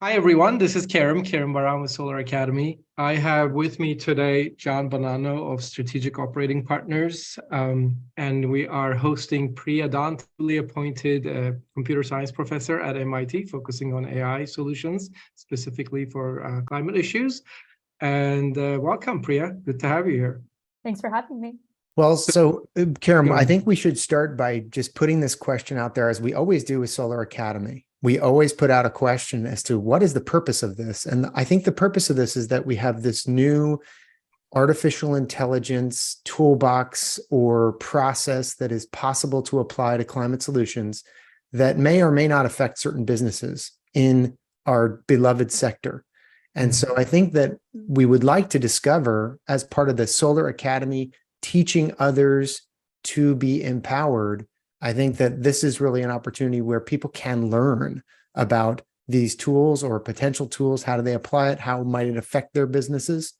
Hi, everyone. This is Kerem Baran with Solar Academy. I have with me today John Bonanno of Strategic Operating Partners, and we are hosting Priya Dant, newly appointed computer science professor at MIT, focusing on AI solutions, specifically for climate issues. And welcome, Priya. Good to have you here. Thanks for having me. Well, so Kerem, I think we should start by just putting this question out there, as we always do with Solar Academy. We always put out a question as to what is the purpose of this? And I think the purpose of this is that we have this new artificial intelligence toolbox or process that is possible to apply to climate solutions that may or may not affect certain businesses in our beloved sector. And so I think that we would like to discover, as part of the Solar Academy, teaching others to be empowered. I think that this is really an opportunity where people can learn about these tools or potential tools. How do they apply it? How might it affect their businesses?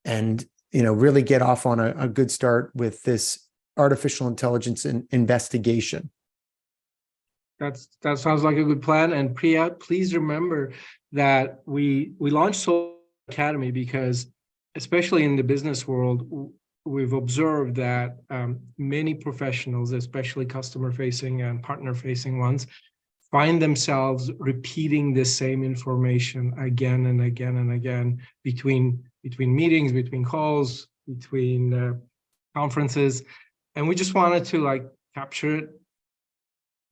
And, really get off on a good start with this artificial intelligence investigation. That sounds like a good plan. And Priya, please remember that we launched Solar Academy because, especially in the business world, we've observed that many professionals, especially customer-facing and partner-facing ones, find themselves repeating the same information again and again and again between meetings, between calls, between conferences. And we just wanted to capture it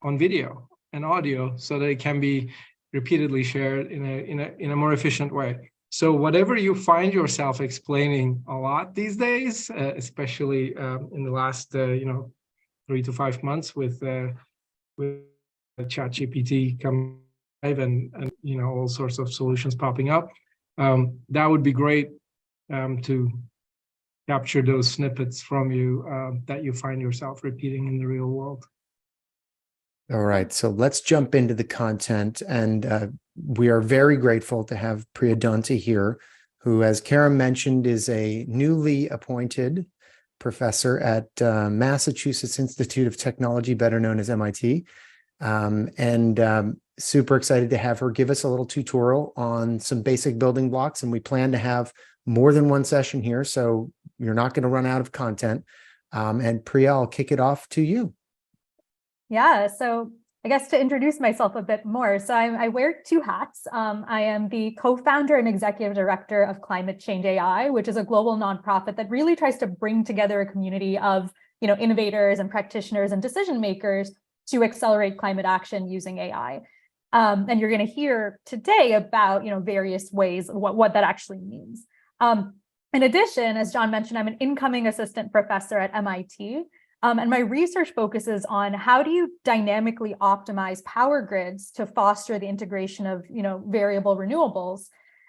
on video and audio so that it can be repeatedly shared in a more efficient way. So whatever you find yourself explaining a lot these days, especially in the last 3 to 5 months with ChatGPT coming live and all sorts of solutions popping up, that would be great to capture those snippets from you that you find yourself repeating in the real world. All right, so let's jump into the content, and we are very grateful to have Priya Dant here, who, as Kerem mentioned, is a newly appointed professor at Massachusetts Institute of Technology, better known as MIT, and super excited to have her give us a little tutorial on some basic building blocks. And we plan to have more than one session here, so you're not going to run out of content. And Priya, I'll kick it off to you. Yeah, so I guess to introduce myself a bit more, so I wear two hats. I am the co-founder and executive director of Climate Change AI, which is a global nonprofit that really tries to bring together a community of innovators and practitioners and decision makers to accelerate climate action using AI. And you're going to hear today about various ways what that actually means. In addition, as John mentioned, I'm an incoming assistant professor at MIT. And my research focuses on how do you dynamically optimize power grids to foster the integration of variable renewables,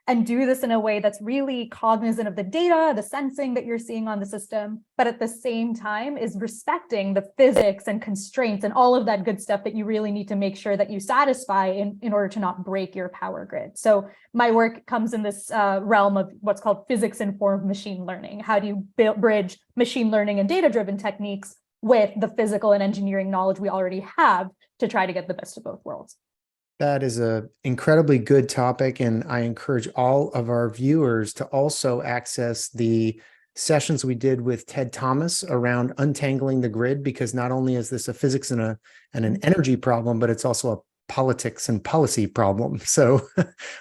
and do this in a way that's really cognizant of the data, the sensing that you're seeing on the system, but at the same time is respecting the physics and constraints and all of that good stuff that you really need to make sure that you satisfy in order to not break your power grid. So my work comes in this realm of what's called physics-informed machine learning. How do you bridge machine learning and data-driven techniques with the physical and engineering knowledge we already have to try to get the best of both worlds? That is an incredibly good topic, and I encourage all of our viewers to also access the sessions we did with Ted Thomas around untangling the grid, because not only is this a physics and an energy problem, but it's also a politics and policy problem. So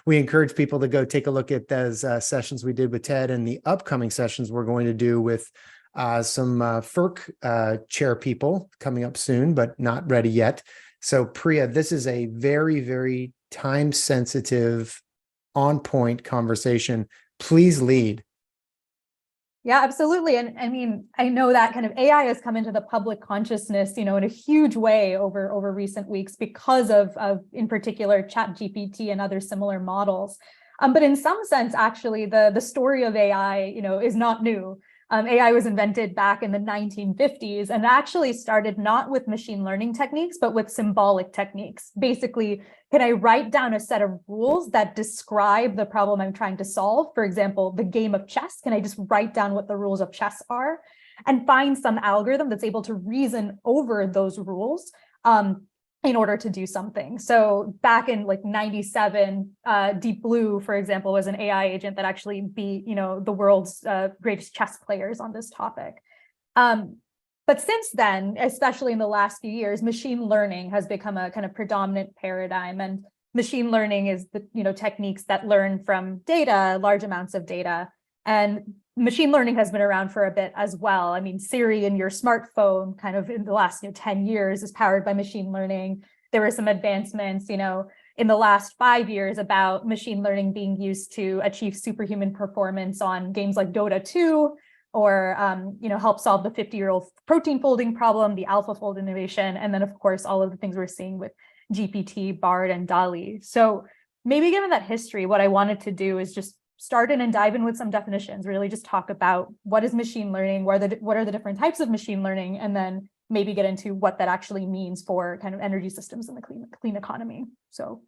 we encourage people to go take a look at those sessions we did with Ted, and the upcoming sessions we're going to do with some FERC chair people coming up soon, but not ready yet. So Priya, this is a very, very time-sensitive, on-point conversation. Please lead. Yeah, absolutely. And I mean, I know that kind of AI has come into the public consciousness, in a huge way over recent weeks because of in particular, ChatGPT and other similar models. But in some sense, actually, the story of AI, is not new. AI was invented back in the 1950s and actually started not with machine learning techniques, but with symbolic techniques. Basically, can I write down a set of rules that describe the problem I'm trying to solve? For example, the game of chess. Can I just write down what the rules of chess are and find some algorithm that's able to reason over those rules in order to do something. So back in like 97, Deep Blue, for example, was an AI agent that actually beat, the world's greatest chess players on this topic. But since then, especially in the last few years, machine learning has become a kind of predominant paradigm. And machine learning is the techniques that learn from data, large amounts of data. And machine learning has been around for a bit as well. I mean, Siri in your smartphone kind of in the last 10 years is powered by machine learning. There were some advancements, in the last 5 years about machine learning being used to achieve superhuman performance on games like Dota 2, or help solve the 50-year-old protein folding problem, the AlphaFold innovation, and then of course all of the things we're seeing with GPT, Bard, and DALL-E. So maybe given that history, what I wanted to do is just start in and dive in with some definitions, really just talk about what is machine learning, what are the different types of machine learning, and then maybe get into what that actually means for kind of energy systems in the clean economy. So